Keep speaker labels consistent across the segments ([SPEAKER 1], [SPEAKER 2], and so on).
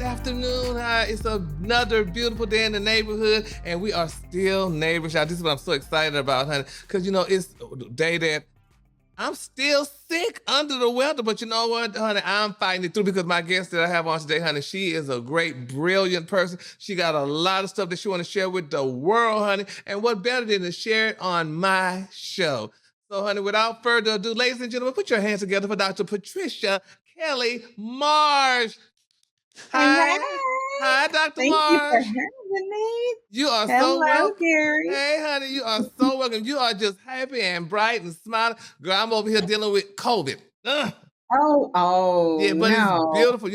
[SPEAKER 1] afternoon. It's another beautiful day in the neighborhood, and we are still neighbors, y'all. This is what I'm so excited about, honey, because, it's the day that I'm still sick, under the weather, but you know what, honey? I'm fighting it through because my guest that I have on today, honey, she is a great, brilliant person. She got a lot of stuff that she want to share with the world, honey, and what better than to share it on my show? So, honey, without further ado, ladies and gentlemen, put your hands together for Dr. Patricia Kelly Marsh.
[SPEAKER 2] Hey,
[SPEAKER 1] Hi.
[SPEAKER 2] hey.
[SPEAKER 1] Hi, Dr.
[SPEAKER 2] Thank you for
[SPEAKER 1] Marsh.
[SPEAKER 2] having me.
[SPEAKER 1] You are so
[SPEAKER 2] Hello,
[SPEAKER 1] welcome.
[SPEAKER 2] Gary.
[SPEAKER 1] Hey, honey, you are so welcome. You are just happy and bright and smiling. Girl, I'm over here dealing with COVID. Ugh.
[SPEAKER 2] Oh,
[SPEAKER 1] Yeah, but it's
[SPEAKER 2] no.
[SPEAKER 1] beautiful.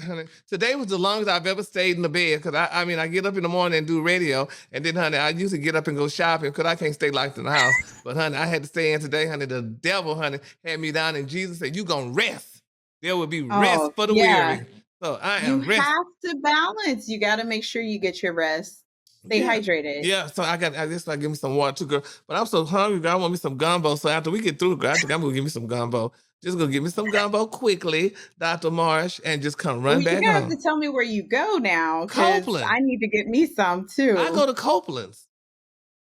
[SPEAKER 1] Honey, today was the longest I've ever stayed in the bed because I get up in the morning and do radio, and then, honey, I usually get up and go shopping because I can't stay locked in the house. But, honey, I had to stay in today, honey. The devil, honey, had me down, and Jesus said, "You gonna rest. There will be rest
[SPEAKER 2] Oh,
[SPEAKER 1] for the
[SPEAKER 2] yeah.
[SPEAKER 1] weary." So I
[SPEAKER 2] You
[SPEAKER 1] am rest.
[SPEAKER 2] have to balance. You got to make sure you get your rest. Stay
[SPEAKER 1] Yeah.
[SPEAKER 2] hydrated.
[SPEAKER 1] Yeah, so I just like give me some water too, girl. But I'm so hungry, girl. I want me some gumbo. So after we get through, girl, I think I'm gonna give me some gumbo. Just gonna give me some gumbo quickly, Dr. Marsh, and just come
[SPEAKER 2] Well,
[SPEAKER 1] run
[SPEAKER 2] you're
[SPEAKER 1] back
[SPEAKER 2] going to have to
[SPEAKER 1] home.
[SPEAKER 2] tell me where you go now because
[SPEAKER 1] Copeland.
[SPEAKER 2] I need to get me some too.
[SPEAKER 1] I go to Copeland's.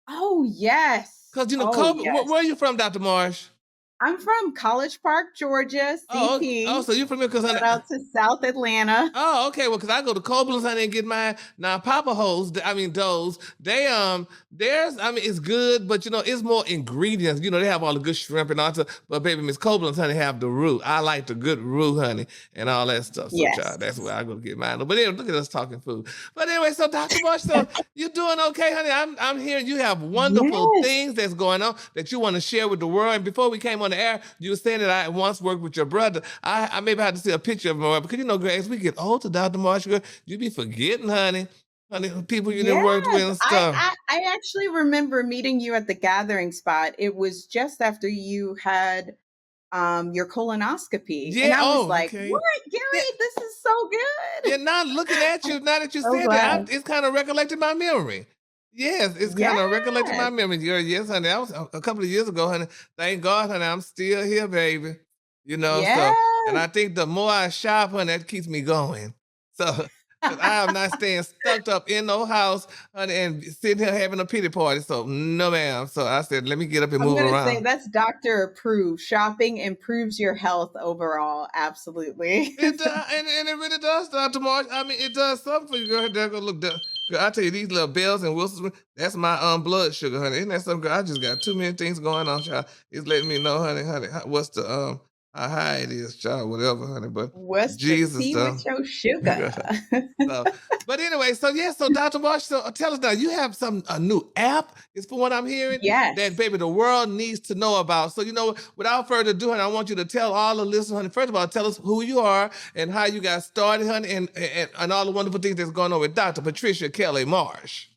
[SPEAKER 2] Oh, yes.
[SPEAKER 1] Because
[SPEAKER 2] Oh, yes.
[SPEAKER 1] where are you from, Dr. Marsh?
[SPEAKER 2] I'm from College Park, Georgia, CP.
[SPEAKER 1] So you're from here because
[SPEAKER 2] Shout out to South Atlanta.
[SPEAKER 1] Oh, okay. Well, because I go to Copeland's, honey, and get my now Papa Hoes. Those theirs. It's good, but it's more ingredients. They have all the good shrimp and all that. But baby, Miss Copeland's, honey, have the roux. I like the good roux, honey, and all that stuff. So,
[SPEAKER 2] Yes.
[SPEAKER 1] child, that's where I go to get mine. But anyway, look at us talking food. But anyway, so Dr. Marsh, so you doing okay, honey? I'm hearing you have wonderful
[SPEAKER 2] Yes.
[SPEAKER 1] things that's going on that you want to share with the world. And before we came on the air, you were saying that I once worked with your brother. I maybe had to see a picture of him because girl, as we get older, Dr. Marsh, girl, you be forgetting, honey, people you done worked with and stuff.
[SPEAKER 2] I actually remember meeting you at the gathering spot. It was just after you had your colonoscopy.
[SPEAKER 1] Yeah.
[SPEAKER 2] And I was like,
[SPEAKER 1] okay.
[SPEAKER 2] what, Gary?
[SPEAKER 1] Yeah.
[SPEAKER 2] This is so good.
[SPEAKER 1] Yeah, now looking at you, now that you
[SPEAKER 2] So
[SPEAKER 1] said
[SPEAKER 2] glad.
[SPEAKER 1] that, it's kind of recollecting my memory. Yes, it's kind of recollecting my
[SPEAKER 2] Yes.
[SPEAKER 1] memory. Yes, honey, that was a couple of years ago, honey. Thank God, honey, I'm still here, baby. So, and I think the more I shop, honey, that keeps me going. So, 'cause I am not staying stuck up in no house, honey, and sitting here having a pity party. So, no, ma'am. So I said, let me get up and
[SPEAKER 2] I'm
[SPEAKER 1] move
[SPEAKER 2] going to say
[SPEAKER 1] around.
[SPEAKER 2] that's doctor approved. Shopping improves your health overall. Absolutely.
[SPEAKER 1] It does, and it really does, Dr. Marsh. It does something for you, girl. There go look. Girl, I tell you, these little bells and whistles, that's my blood sugar, honey. Isn't that something, girl? I just got too many things going on, child. It's letting me know, honey, what's the how high it is, child, whatever, honey. But
[SPEAKER 2] What's the
[SPEAKER 1] Jesus,
[SPEAKER 2] tea with your sugar?
[SPEAKER 1] so, but anyway, so Dr. Marsh, so tell us now, you have a new app, is for what I'm hearing,
[SPEAKER 2] Yes.
[SPEAKER 1] that baby, the world needs to know about. So, without further ado, honey, I want you to tell all the listeners, honey, first of all, tell us who you are and how you got started, honey, and all the wonderful things that's going on with Dr. Patricia Kelly Marsh.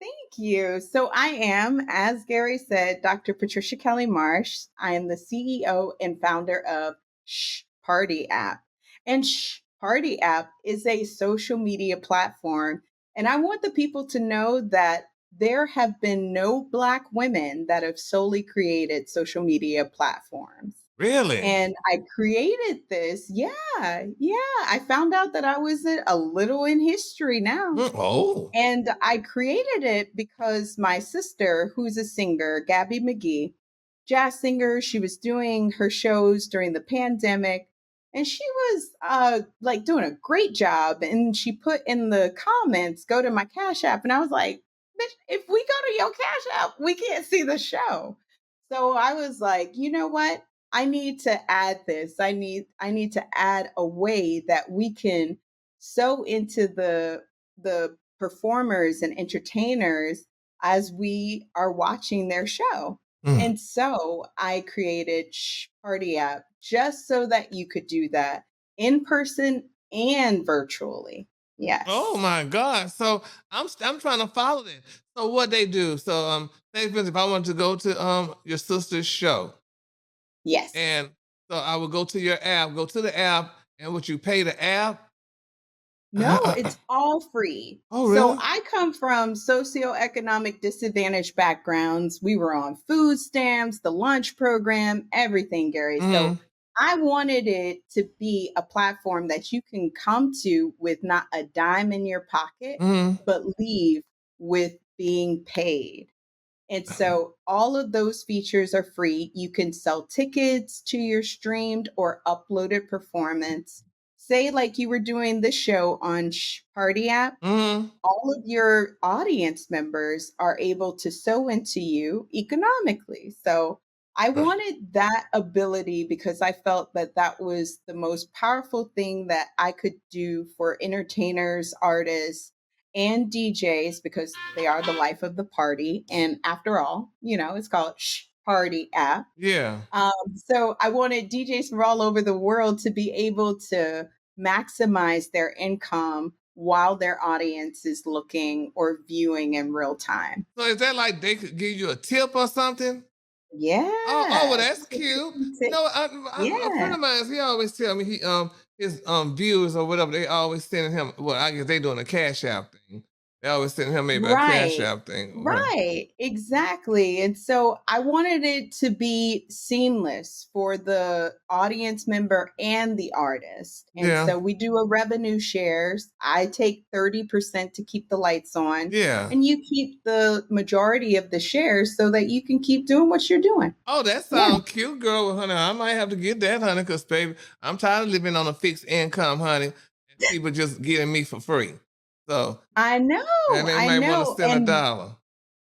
[SPEAKER 2] Thank you. So I am, as Gary said, Dr. Patricia Kelly Marsh. I am the CEO and founder of ShhParty App. And ShhParty App is a social media platform. And I want the people to know that there have been no Black women that have solely created social media platforms.
[SPEAKER 1] Really?
[SPEAKER 2] And I created this. Yeah. I found out that I was a little in history now.
[SPEAKER 1] Oh.
[SPEAKER 2] And I created it because my sister, who's a singer, Gabby McGee, jazz singer, she was doing her shows during the pandemic. And she was doing a great job. And she put in the comments, go to my Cash App. And I was like, bitch, if we go to your Cash App, we can't see the show. So I was like, you know what? I need to add this. I need to add a way that we can sew into the performers and entertainers as we are watching their show. And so I created ShhParty App just so that you could do that in person and virtually. Yes.
[SPEAKER 1] Oh my God. So I'm trying to follow this. So what they do. So say for instance, if I wanted to go to your sister's show.
[SPEAKER 2] Yes.
[SPEAKER 1] And so I would go to your app, go to the app, and would you pay the app?
[SPEAKER 2] No, it's all free.
[SPEAKER 1] Oh, really?
[SPEAKER 2] So I come from socioeconomic disadvantaged backgrounds. We were on food stamps, the lunch program, everything, Gary. So I wanted it to be a platform that you can come to with not a dime in your pocket,
[SPEAKER 1] Hmm.
[SPEAKER 2] but leave with being paid. And so all of those features are free. You can sell tickets to your streamed or uploaded performance. Say, like you were doing the show on ShhParty App,
[SPEAKER 1] Hmm.
[SPEAKER 2] all of your audience members are able to sew into you economically. So I wanted that ability because I felt that that was the most powerful thing that I could do for entertainers, artists, and DJs because they are the life of the party. And after all, it's called Shh Party App.
[SPEAKER 1] Yeah.
[SPEAKER 2] So I wanted DJs from all over the world to be able to maximize their income while their audience is looking or viewing in real time.
[SPEAKER 1] So is that like they could give you a tip or something? Oh, well,
[SPEAKER 2] Yeah.
[SPEAKER 1] that's cute. You
[SPEAKER 2] Ti-
[SPEAKER 1] know, a friend
[SPEAKER 2] Yeah.
[SPEAKER 1] of mine, he always tell me his viewers or whatever, they always sending him. Well, I guess they doing a Cash App thing. They always sending him maybe a Cash
[SPEAKER 2] Right.
[SPEAKER 1] App thing. Right.
[SPEAKER 2] Right. Exactly. And so I wanted it to be seamless for the audience member and the artist. And
[SPEAKER 1] Yeah.
[SPEAKER 2] so we do a revenue shares. I take 30% to keep the lights on,
[SPEAKER 1] Yeah.
[SPEAKER 2] and you keep the majority of the shares so that you can keep doing what you're doing.
[SPEAKER 1] Oh, that
[SPEAKER 2] Yeah.
[SPEAKER 1] sounds cute, girl. Well, honey, I might have to get that, honey, because baby, I'm tired of living on a fixed income, honey, and people just getting me for free. So,
[SPEAKER 2] I
[SPEAKER 1] and
[SPEAKER 2] know.
[SPEAKER 1] they
[SPEAKER 2] I
[SPEAKER 1] might want to
[SPEAKER 2] know.
[SPEAKER 1] send a
[SPEAKER 2] And
[SPEAKER 1] dollar.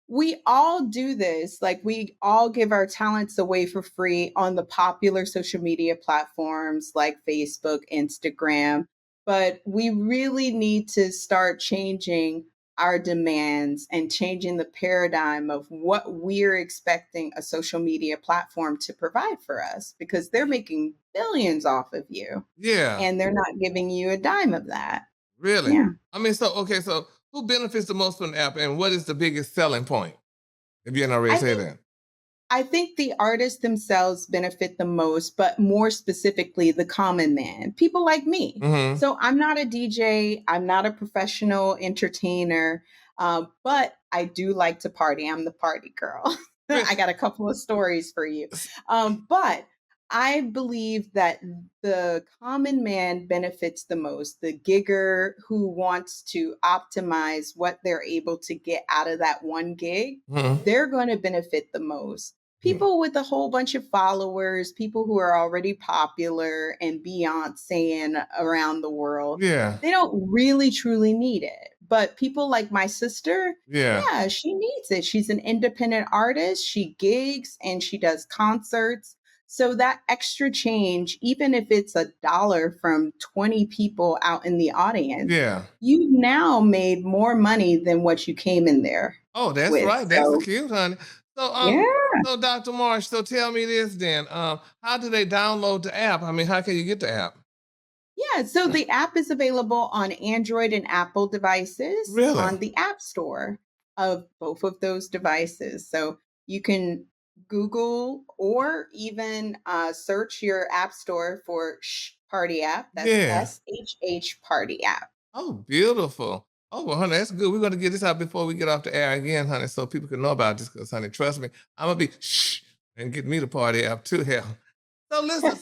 [SPEAKER 2] we all do this. Like, we all give our talents away for free on the popular social media platforms like Facebook, Instagram. But we really need to start changing our demands and changing the paradigm of what we're expecting a social media platform to provide for us because they're making billions off of you
[SPEAKER 1] Yeah.
[SPEAKER 2] and they're not giving you a dime of that.
[SPEAKER 1] Really?
[SPEAKER 2] Yeah.
[SPEAKER 1] I mean, so okay, so who benefits the most from the app, and what is the biggest selling point? If you didn't already
[SPEAKER 2] I
[SPEAKER 1] say
[SPEAKER 2] think
[SPEAKER 1] that.
[SPEAKER 2] I think the artists themselves benefit the most, but more specifically, the common man, people like me.
[SPEAKER 1] Mm-hmm.
[SPEAKER 2] So I'm not a DJ, I'm not a professional entertainer, but I do like to party. I'm the party girl. I got a couple of stories for you. But I believe that the common man benefits the most, the gigger who wants to optimize what they're able to get out of that one gig.
[SPEAKER 1] Mm-hmm.
[SPEAKER 2] They're going to benefit the most. People with a whole bunch of followers, people who are already popular and Beyonce around the world,
[SPEAKER 1] Yeah.
[SPEAKER 2] they don't really truly need it. But people like my sister,
[SPEAKER 1] Yeah.
[SPEAKER 2] yeah, she needs it. She's an independent artist. She gigs and she does concerts. So that extra change, even if it's a dollar from 20 people out in the audience,
[SPEAKER 1] Yeah.
[SPEAKER 2] you've now made more money than what you came in there
[SPEAKER 1] Oh, that's
[SPEAKER 2] with.
[SPEAKER 1] right. That's
[SPEAKER 2] So,
[SPEAKER 1] cute, honey. So,
[SPEAKER 2] yeah.
[SPEAKER 1] so Dr. Marsh, so tell me this then. How do they download the app? I mean, how can you get the app?
[SPEAKER 2] Yeah, so the app is available on Android and Apple devices
[SPEAKER 1] Really?
[SPEAKER 2] on the App Store of both of those devices. So you can Google or even search your App Store for Shh Party App. That's
[SPEAKER 1] Yeah.
[SPEAKER 2] ShhH Party App.
[SPEAKER 1] Oh, beautiful. Oh, well, honey, that's good. We're going to get this out before we get off the air again, honey, so people can know about this. Because, honey, trust me, I'm gonna be shh and get me the party app too. Hell. So listen.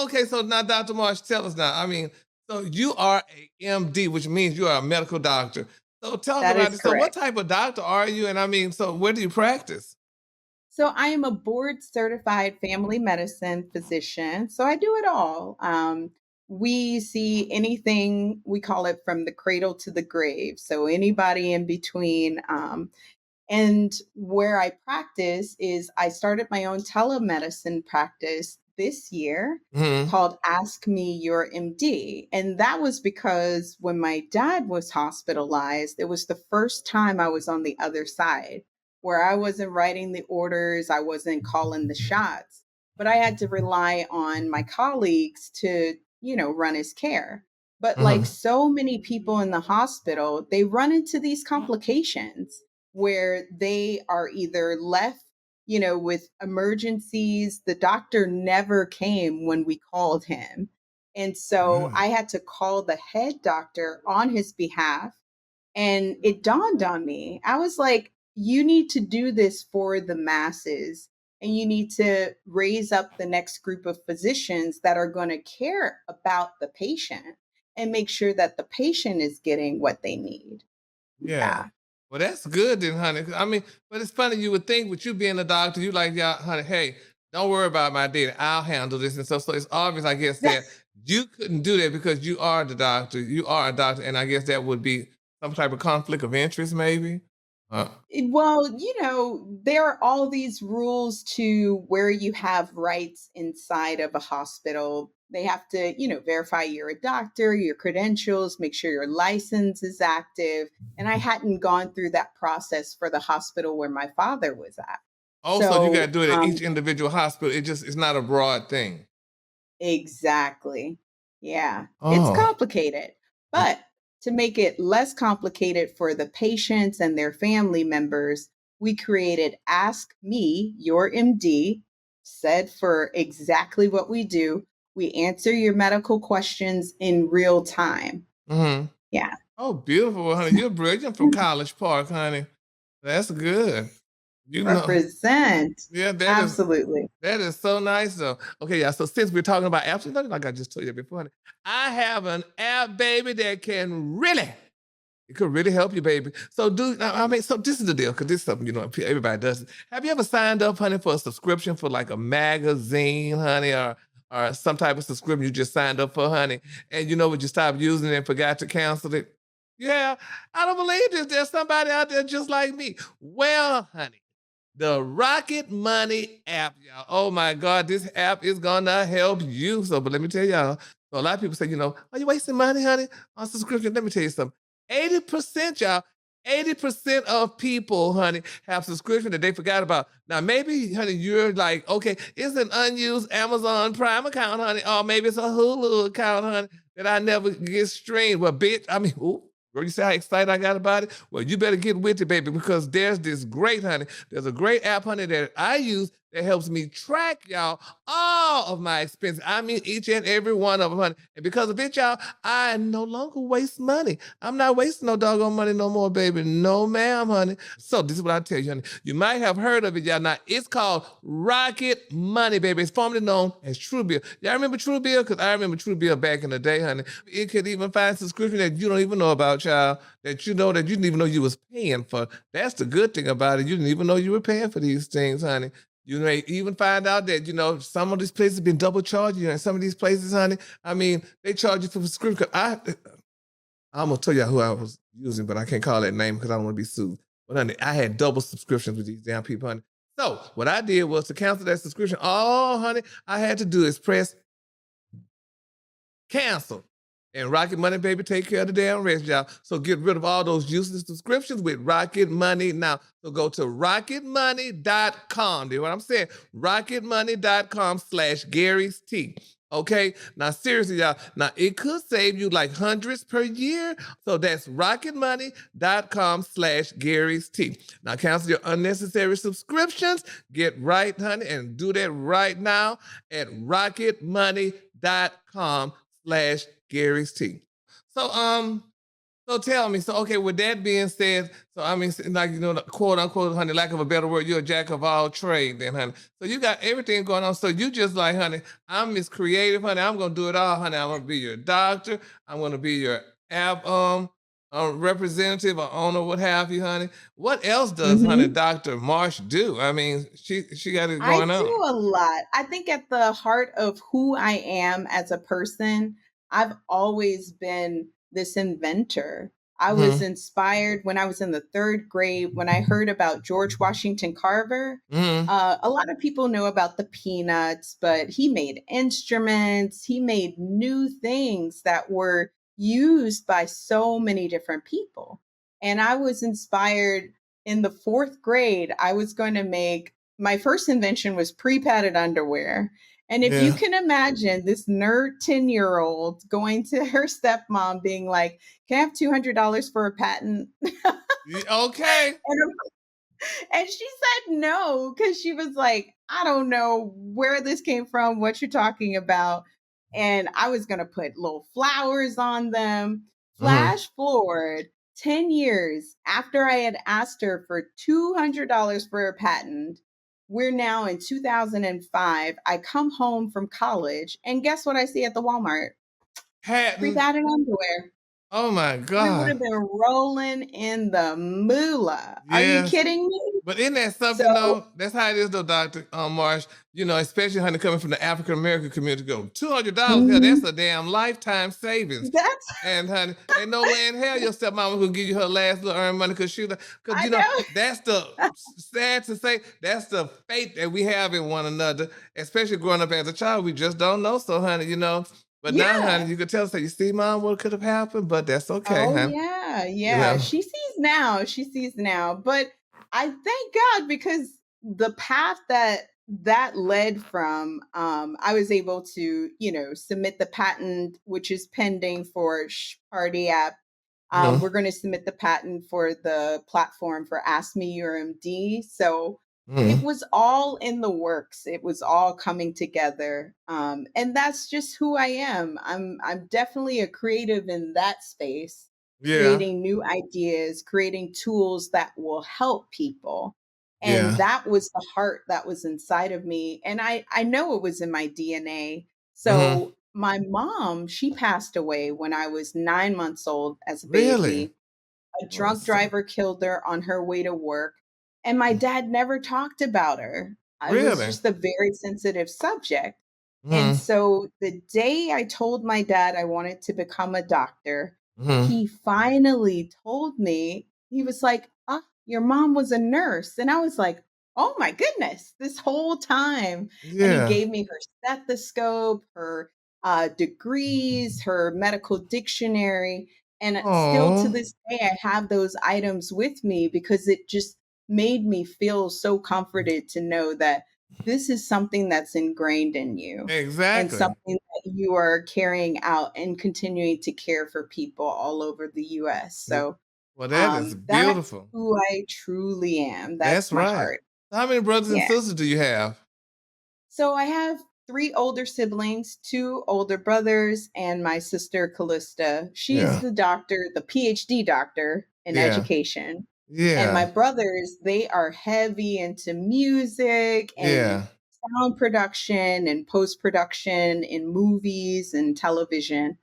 [SPEAKER 1] Okay, so now, Dr. Marsh, tell us now. I mean, so you are a MD, which means you are a medical doctor. So talk
[SPEAKER 2] That
[SPEAKER 1] about
[SPEAKER 2] is
[SPEAKER 1] it. So what
[SPEAKER 2] correct.
[SPEAKER 1] type of doctor are you? And I mean, so where do you practice?
[SPEAKER 2] So I am a board certified family medicine physician. So I do it all. We see anything, we call it from the cradle to the grave. So anybody in between. And where I practice is I started my own telemedicine practice this year
[SPEAKER 1] Hmm.
[SPEAKER 2] called Ask Me Your MD. And that was because when my dad was hospitalized, it was the first time I was on the other side where I wasn't writing the orders, I wasn't calling the shots, but I had to rely on my colleagues to, run his care. But like
[SPEAKER 1] Hmm.
[SPEAKER 2] so many people in the hospital, they run into these complications where they are either left, with emergencies. The doctor never came when we called him. And so
[SPEAKER 1] Mm.
[SPEAKER 2] I had to call the head doctor on his behalf. And it dawned on me. I was like, you need to do this for the masses. and you need to raise up the next group of physicians that are going to care about the patient and make sure that the patient is getting what they need.
[SPEAKER 1] Yeah.
[SPEAKER 2] Yeah.
[SPEAKER 1] Well, that's good then, honey. I mean, but it's funny, you would think with you being a doctor, you like, yeah, honey, hey, don't worry about my data. I'll handle this. And so it's obvious, I guess, that you couldn't do that because you are the doctor. You are a doctor. And I guess that would be some type of conflict of interest, maybe. Uh,
[SPEAKER 2] Well, there are all these rules to where you have rights inside of a hospital. They have to, verify you're a doctor, your credentials, make sure your license is active. And I hadn't gone through that process for the hospital where my father was at.
[SPEAKER 1] Also, you got to
[SPEAKER 2] So,
[SPEAKER 1] do it at each individual hospital. It's not a broad thing.
[SPEAKER 2] exactly. Yeah, it's
[SPEAKER 1] Oh.
[SPEAKER 2] complicated. But to make it less complicated for the patients and their family members, we created Ask Me, Your MD, said for exactly what we do. We answer your medical questions in real time.
[SPEAKER 1] Mm-hmm.
[SPEAKER 2] Yeah.
[SPEAKER 1] Oh, beautiful, honey. You're brilliant from College Park, honey. That's good. You know,
[SPEAKER 2] Represent.
[SPEAKER 1] yeah,
[SPEAKER 2] Absolutely.
[SPEAKER 1] that is so nice though. Okay, yeah. So since we're talking about apps, like I just told you before, honey, I have an app, baby, that can really, it could really help you, baby. So I mean, so this is the deal, because this is something, everybody does it. Have you ever signed up, honey, for a subscription for like a magazine, honey, or some type of subscription you just signed up for, honey, and you know what, you stopped using it and forgot to cancel it? Yeah, I don't believe this. There's somebody out there just like me. Well, honey, the Rocket Money app, y'all. Oh my God, this app is gonna help you. So, but let me tell y'all. So a lot of people say, are you wasting money, honey, on subscription? Let me tell you something. 80%, y'all. 80% of people, honey, have subscription that they forgot about. Now, maybe, honey, you're like, okay, it's an unused Amazon Prime account, honey, or maybe it's a Hulu account, honey, that I never get streamed. Well, bitch, I mean, ooh, girl, you see how excited I got about it? Well, you better get with it, baby, because there's this great, honey. There's a great app, honey, that I use that helps me track, y'all, all of my expenses. I mean, each and every one of them, honey. And because of it, y'all, I no longer waste money. I'm not wasting no doggone money no more, baby. No, ma'am, honey. So this is what I tell you, honey. You might have heard of it, y'all. Now, it's called Rocket Money, baby. It's formerly known as Truebill. Y'all remember Truebill? Because I remember Truebill back in the day, honey. It could even find subscription that you don't even know about, child, that you didn't even know you was paying for. That's the good thing about it. You didn't even know you were paying for these things, honey. You may even find out that, some of these places have been double charging you. And some of these places, honey, I mean, they charge you for subscription. I'm going to tell you who I was using, but I can't call that name because I don't want to be sued. But, honey, I had double subscriptions with these damn people, honey. So what I did was to cancel that subscription. Oh, honey, I had to do is press cancel. And Rocket Money, baby, take care of the damn rest, y'all. So get rid of all those useless subscriptions with Rocket Money now. So go to rocketmoney.com. Do you know what I'm saying? rocketmoney.com/Gary's T. Okay? Now, seriously, y'all. Now, it could save you like hundreds per year. So that's rocketmoney.com/Gary's T. Now, cancel your unnecessary subscriptions. Get right, honey, and do that right now at rocketmoney.com/Gary's T. So tell me, so okay, with that being said, so I mean, like, quote unquote, honey, lack of a better word, you're a jack of all trade then, honey. So you got everything going on. So you just like, honey, I'm Miss Creative, honey. I'm gonna do it all, honey. I'm gonna be your doctor. I'm gonna be your app representative or owner, what have you, honey. What else does, honey,
[SPEAKER 2] Mhm.
[SPEAKER 1] Dr. Marsh do? I mean, she got it
[SPEAKER 2] I
[SPEAKER 1] going
[SPEAKER 2] do
[SPEAKER 1] on.
[SPEAKER 2] a lot. I think at the heart of who I am as a person, I've always been this inventor. I was
[SPEAKER 1] Mm-hmm.
[SPEAKER 2] inspired when I was in the third grade when I heard about George Washington Carver.
[SPEAKER 1] Mm-hmm.
[SPEAKER 2] A lot of people know about the peanuts, but he made instruments, he made new things that were used by so many different people. And I was inspired in the fourth grade. I was going to make my first invention was pre-padded underwear. And if you
[SPEAKER 1] Yeah.
[SPEAKER 2] can imagine this nerd 10-year-old going to her stepmom being like, can I have $200 for a patent?
[SPEAKER 1] Okay.
[SPEAKER 2] And she said no, because she was like, I don't know where this came from, what you're talking about. And I was going to put little flowers on them.
[SPEAKER 1] Mm-hmm.
[SPEAKER 2] Flash forward 10 years after I had asked her for $200 for a patent, we're now in 2005. I come home from college, and guess what I see at the Walmart? Free
[SPEAKER 1] Patent.
[SPEAKER 2] pattern underwear.
[SPEAKER 1] Oh my
[SPEAKER 2] We would
[SPEAKER 1] God.
[SPEAKER 2] have been rolling in the moolah. Are you
[SPEAKER 1] Yes.
[SPEAKER 2] kidding me?
[SPEAKER 1] But isn't that
[SPEAKER 2] So
[SPEAKER 1] something though? That's how it is though, Dr. Marsh. You know, especially honey coming from the African American community, go $200. Hell, that's
[SPEAKER 2] mhm,
[SPEAKER 1] a damn lifetime savings.
[SPEAKER 2] that's
[SPEAKER 1] And honey, ain't no way in hell your stepmama will give you her last little earned money because because
[SPEAKER 2] I
[SPEAKER 1] you know
[SPEAKER 2] know.
[SPEAKER 1] that's the sad to say that's the fate that we have in one another. Especially growing up as a child, we just don't know. So honey, you know. But now, honey,
[SPEAKER 2] Yeah.
[SPEAKER 1] you could tell us that you see, mom, what could have happened, but that's okay,
[SPEAKER 2] Oh
[SPEAKER 1] honey.
[SPEAKER 2] yeah,
[SPEAKER 1] You
[SPEAKER 2] yeah.
[SPEAKER 1] know.
[SPEAKER 2] She sees now. She sees now. But I thank God because the path that led from I was able to, submit the patent which is pending for ShhParty App.
[SPEAKER 1] Mhm.
[SPEAKER 2] We're going to submit the patent for the platform for Ask Me Your MD. So it
[SPEAKER 1] Mhm.
[SPEAKER 2] was all in the works. It was all coming together, and that's just who I am. I'm definitely a creative in that space,
[SPEAKER 1] Yeah.
[SPEAKER 2] creating new ideas, creating tools that will help people. And
[SPEAKER 1] Yeah.
[SPEAKER 2] that was the heart that was inside of me, and I know it was in my DNA.
[SPEAKER 1] Mhm.
[SPEAKER 2] So my mom, she passed away when I was 9 months old as a
[SPEAKER 1] Really?
[SPEAKER 2] baby. A
[SPEAKER 1] Oh,
[SPEAKER 2] drunk
[SPEAKER 1] so
[SPEAKER 2] driver killed her on her way to work, and my dad never talked about her. It was
[SPEAKER 1] really?
[SPEAKER 2] just a very sensitive subject. And
[SPEAKER 1] Mhm.
[SPEAKER 2] so the day I told my dad I wanted to become a doctor,
[SPEAKER 1] Mhm.
[SPEAKER 2] he finally told me, he was like, "Ah, your mom was a nurse." And I was like, "Oh my goodness, this whole time." And he
[SPEAKER 1] Yeah.
[SPEAKER 2] gave me her stethoscope, her degrees, her medical dictionary. And still to
[SPEAKER 1] Oh,
[SPEAKER 2] this day, I have those items with me because it just made me feel so comforted to know that this is something that's ingrained in you and
[SPEAKER 1] exactly.
[SPEAKER 2] something that you are carrying out and continuing to care for people all over the US.
[SPEAKER 1] W
[SPEAKER 2] So
[SPEAKER 1] well, that is
[SPEAKER 2] that's
[SPEAKER 1] beautiful.
[SPEAKER 2] who I truly am.
[SPEAKER 1] That's
[SPEAKER 2] That's my
[SPEAKER 1] right.
[SPEAKER 2] heart.
[SPEAKER 1] How many brothers and
[SPEAKER 2] Yeah.
[SPEAKER 1] sisters do you have?
[SPEAKER 2] So I have three older siblings, two older brothers, and my sister Callista. She's
[SPEAKER 1] Yeah.
[SPEAKER 2] the doctor, the PhD doctor in
[SPEAKER 1] Yeah.
[SPEAKER 2] education. And my
[SPEAKER 1] Yeah.
[SPEAKER 2] brothers, they are heavy into music and
[SPEAKER 1] Yeah.
[SPEAKER 2] sound production and post production in movies and television.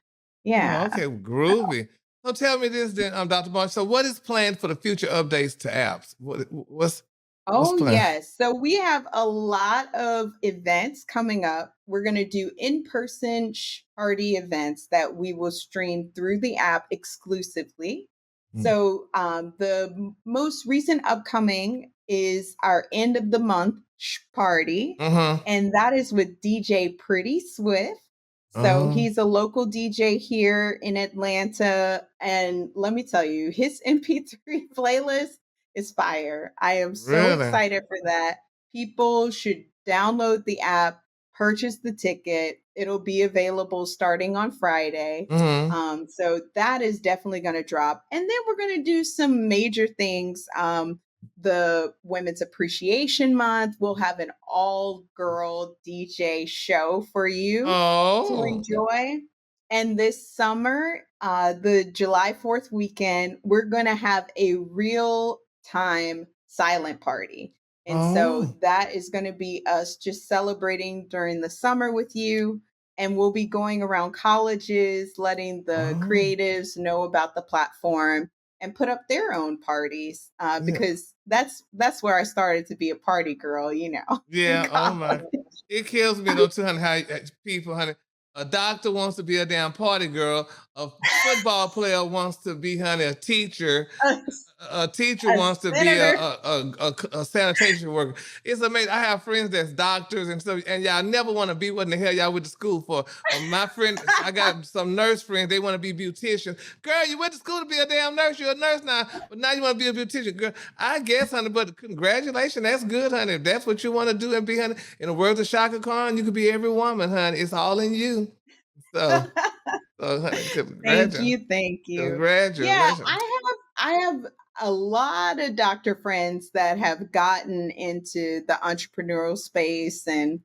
[SPEAKER 1] Oh,
[SPEAKER 2] Yeah.
[SPEAKER 1] okay, groovy. So tell me this then, Dr. Marsh. So what is planned for the future updates to apps? What's
[SPEAKER 2] Oh,
[SPEAKER 1] planned?
[SPEAKER 2] yes. So we have a lot of events coming up. We're going to do in person party events that we will stream through the app exclusively.
[SPEAKER 1] Mm.
[SPEAKER 2] So the most recent upcoming is our end of the month party,
[SPEAKER 1] Uh-huh.
[SPEAKER 2] and that is with DJ Pretty Swift. So
[SPEAKER 1] Uh-huh.
[SPEAKER 2] he's a local DJ here in Atlanta. And let me tell you, his MP3 playlist is fire. I am so
[SPEAKER 1] Really?
[SPEAKER 2] excited for that. People should download the app, purchase the ticket. It'll be available starting on Friday.
[SPEAKER 1] Mhm.
[SPEAKER 2] So that is definitely going to drop. And then we're going to do some major things. The Women's Appreciation Month, we'll have an all girl DJ show for you to
[SPEAKER 1] Oh.
[SPEAKER 2] enjoy. And this summer, the July 4th weekend, we're going to have a real time silent party. And so
[SPEAKER 1] Oh.
[SPEAKER 2] that is going to be us just celebrating during the summer with you. And we'll be going around colleges, letting the
[SPEAKER 1] Oh.
[SPEAKER 2] creatives know about the platform and put up their own parties
[SPEAKER 1] Yeah.
[SPEAKER 2] because that's where I started to be a party girl, in
[SPEAKER 1] Yeah, oh my.
[SPEAKER 2] college.
[SPEAKER 1] It kills me though too, honey, how people, honey. A doctor wants to be a damn party girl. A football player wants to be, honey, a teacher.
[SPEAKER 2] a,
[SPEAKER 1] A teacher
[SPEAKER 2] a
[SPEAKER 1] wants to be
[SPEAKER 2] senator.
[SPEAKER 1] a sanitation worker. It's amazing. I have friends that's doctors and stuff, and y'all never want to be what in the hell y'all went to school for. My friend, I got some nurse friends. They want to be beauticians. Girl, you went to school to be a damn nurse. You're a nurse now, but now you want to be a beautician. Girl, I guess, honey, but congratulations. That's good, honey. If that's what you want to do and be, honey, in the world of Shaka Khan, you could be every woman, honey. It's all in you. So, honey,
[SPEAKER 2] Thank you, thank you. Yeah,
[SPEAKER 1] congratulations.
[SPEAKER 2] I have a lot of doctor friends that have gotten into the entrepreneurial space, and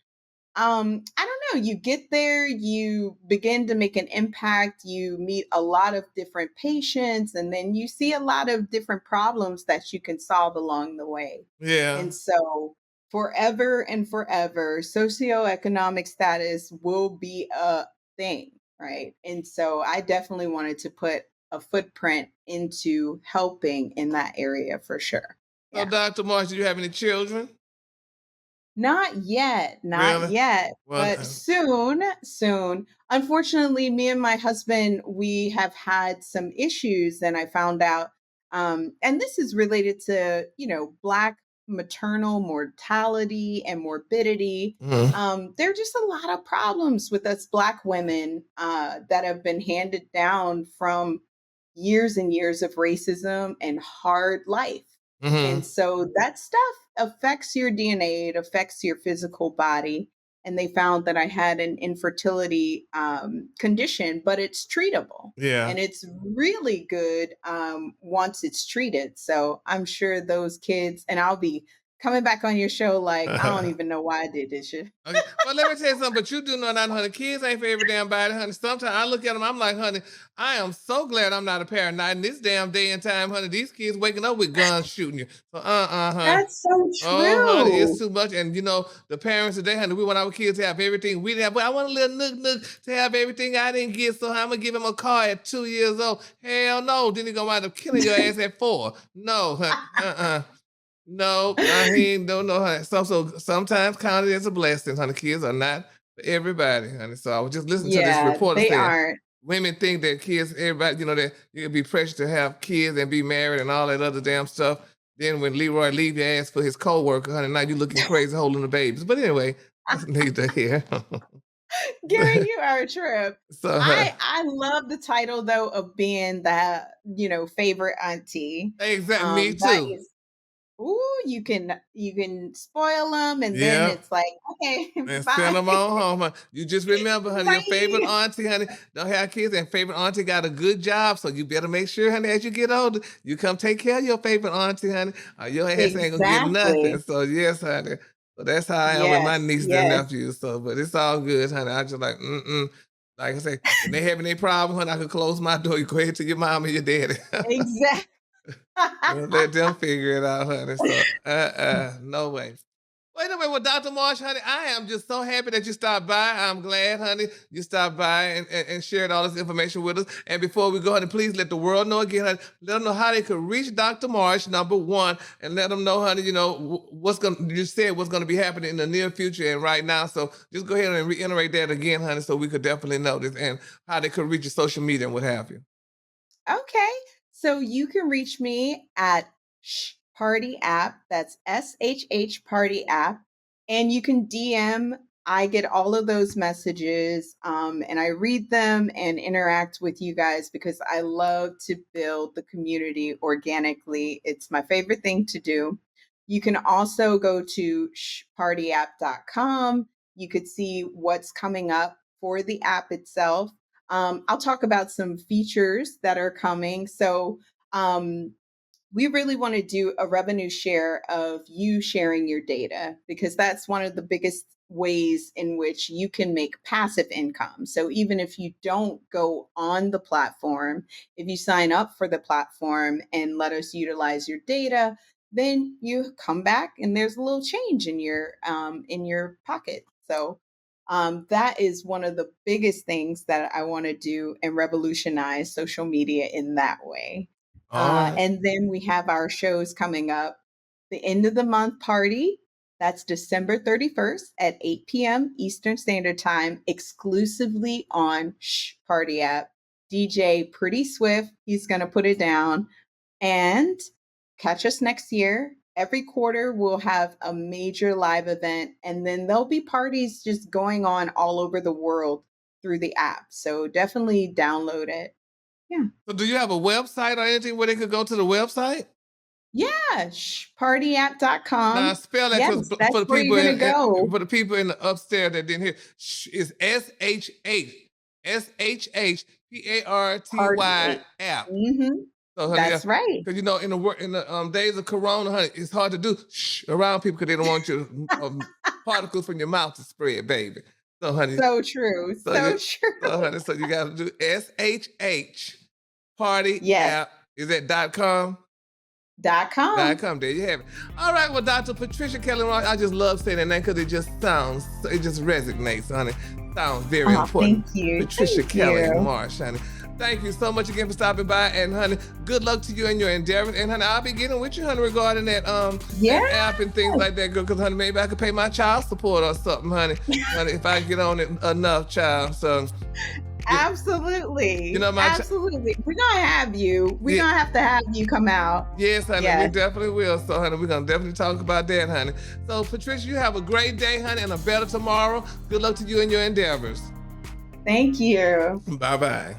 [SPEAKER 2] I don't know, you get there, you begin to make an impact, you meet a lot of different patients, and then you see a lot of different problems that you can solve along the way.
[SPEAKER 1] Yeah.
[SPEAKER 2] And so forever and forever, socioeconomic status will be a thing, right? And so I definitely wanted to put a footprint into helping in that area for sure.
[SPEAKER 1] So,
[SPEAKER 2] Yeah.
[SPEAKER 1] Dr. Marsh, do you have any children?
[SPEAKER 2] Not yet, not
[SPEAKER 1] Really?
[SPEAKER 2] yet,
[SPEAKER 1] Well,
[SPEAKER 2] but soon, soon. Unfortunately, me and my husband, we have had some issues, and I found out, and this is related to, Black maternal mortality and morbidity.
[SPEAKER 1] mhm.
[SPEAKER 2] There are just a lot of problems with us Black women that have been handed down from years and years of racism and hard life. And
[SPEAKER 1] Mhm.
[SPEAKER 2] so that stuff affects your DNA, it affects your physical body. And they found that I had an infertility condition, but it's treatable.
[SPEAKER 1] Yeah.
[SPEAKER 2] And it's really good once it's treated. So I'm sure those kids, and I'll be coming back on your show like, I don't even know why I did this shit.
[SPEAKER 1] Okay. Well, let me tell you something, but you do know that, honey. Kids ain't for every damn body, honey. Sometimes I look at them, I'm like, honey, I am so glad I'm not a parent. Not in this damn day and time, honey. These kids waking up with guns shooting you. So, honey.
[SPEAKER 2] That's so
[SPEAKER 1] Oh, honey, it's
[SPEAKER 2] true.
[SPEAKER 1] too much. And the parents today, honey, we want our kids to have everything we didn't have. But I want a little nook to have everything I didn't get. So I'm gonna give him a car at 2 years old. Hell no. Then he gonna wind up killing your ass at 4. No, honey. No, he ain't don't know honey. So sometimes count it as a blessing, honey. Kids are not for everybody, honey. So I was just listening to this
[SPEAKER 2] Yeah,
[SPEAKER 1] reporter
[SPEAKER 2] they
[SPEAKER 1] saying
[SPEAKER 2] aren't.
[SPEAKER 1] women think that kids, everybody, that you'd be pressured to have kids and be married and all that other damn stuff. Then when Leroy leave your ass for his coworker, honey, now you looking crazy holding the babies. But anyway, that's neither here.
[SPEAKER 2] Gary, you are a trip.
[SPEAKER 1] so
[SPEAKER 2] I love the title though of being the favorite auntie.
[SPEAKER 1] exactly, me
[SPEAKER 2] That
[SPEAKER 1] too.
[SPEAKER 2] is, ooh, you can spoil them, and then
[SPEAKER 1] Yeah.
[SPEAKER 2] it's like, okay,
[SPEAKER 1] And send
[SPEAKER 2] bye,
[SPEAKER 1] them on home, honey. You just remember, honey, your favorite
[SPEAKER 2] bye.
[SPEAKER 1] auntie, honey, don't have kids, and favorite auntie got a good job, so you better make sure, honey, as you get older, you come take care of your favorite auntie, honey, or your ass ain't gonna get nothing.
[SPEAKER 2] Exactly.
[SPEAKER 1] So yes, honey. So that's how I am with my
[SPEAKER 2] Yes.
[SPEAKER 1] nieces and
[SPEAKER 2] Yes.
[SPEAKER 1] nephews. So, but it's all good, honey. I just like, like I say, when they having a problem, honey, I could close my door. You go ahead to your mom and your daddy.
[SPEAKER 2] Exactly.
[SPEAKER 1] Let them figure it out, honey. So, no way. Wait a minute, well, Dr. Marsh, honey, I am just so happy that you stopped by. I'm glad, honey, you stopped by and shared all this information with us. And before we go, honey, please let the world know again, honey, let them know how they could reach Dr. Marsh, number one, and let them know, honey, you said what's going to be happening in the near future and right now. So just go ahead and reiterate that again, honey, so we could definitely know this and how they could reach your social media and what have you.
[SPEAKER 2] Okay. So you can reach me at ShhParty App. That's ShhParty App. And you can DM. I get all of those messages and I read them and interact with you guys because I love to build the community organically. It's my favorite thing to do. You can also go to shhpartyapp.com. You could see what's coming up for the app itself. I'll talk about some features that are coming. So, we really want to do a revenue share of you sharing your data because that's one of the biggest ways in which you can make passive income. So, even if you don't go on the platform, if you sign up for the platform and let us utilize your data, then you come back and there's a little change in your pocket. So that is one of the biggest things that I want to do and revolutionize social media in that way.
[SPEAKER 1] All right.
[SPEAKER 2] And then we have our shows coming up. The end of the month party, that's December 31st at 8 p.m. Eastern Standard Time, exclusively on Shh Party App. DJ Pretty Swift, he's going to put it down. And catch us next year. Every quarter, we'll have a major live event, and then there'll be parties just going on all over the world through the app. So definitely download it. Yeah.
[SPEAKER 1] So, do you have a website or anything where they could go to the website?
[SPEAKER 2] Yeah.
[SPEAKER 1] Now
[SPEAKER 2] Shpartyapp.com.
[SPEAKER 1] spell that
[SPEAKER 2] Yes,
[SPEAKER 1] because
[SPEAKER 2] that's
[SPEAKER 1] for the
[SPEAKER 2] where
[SPEAKER 1] people
[SPEAKER 2] you're going to go.
[SPEAKER 1] for the people in the upstairs that didn't hear, is ShhParty
[SPEAKER 2] Party.
[SPEAKER 1] app.
[SPEAKER 2] Mm-hmm.
[SPEAKER 1] So honey, yeah,
[SPEAKER 2] That's right.
[SPEAKER 1] because in the days of Corona, honey, it's hard to do around people because they don't want your particles from your mouth to spread, baby. So honey,
[SPEAKER 2] So true.
[SPEAKER 1] so
[SPEAKER 2] So
[SPEAKER 1] you
[SPEAKER 2] true.
[SPEAKER 1] so you got to do ShhParty
[SPEAKER 2] Yes.
[SPEAKER 1] app. Is that .com?
[SPEAKER 2] .com.
[SPEAKER 1] There you have it. All right, well, Dr. Patricia Kelly Marsh, I just love saying that name because it just resonates, honey. Sounds very important.
[SPEAKER 2] Thank you.
[SPEAKER 1] Patricia
[SPEAKER 2] Thank
[SPEAKER 1] Kelly
[SPEAKER 2] you.
[SPEAKER 1] Marsh, honey. Thank you so much again for stopping by, and honey, good luck to you in your endeavors. And honey, I'll be getting with you, honey, regarding that that app and things like that, girl. Because honey, maybe I could pay my child support or something, honey. Honey, if I get on it enough, child. So.
[SPEAKER 2] Absolutely.
[SPEAKER 1] You know,
[SPEAKER 2] absolutely. We're gonna have you. We're gonna have to have you come out.
[SPEAKER 1] Yes, honey, we definitely will. So, honey, we're gonna definitely talk about that, honey. So, Patricia, you have a great day, honey, and a better tomorrow. Good luck to you in your endeavors.
[SPEAKER 2] Thank you.
[SPEAKER 1] Bye-bye.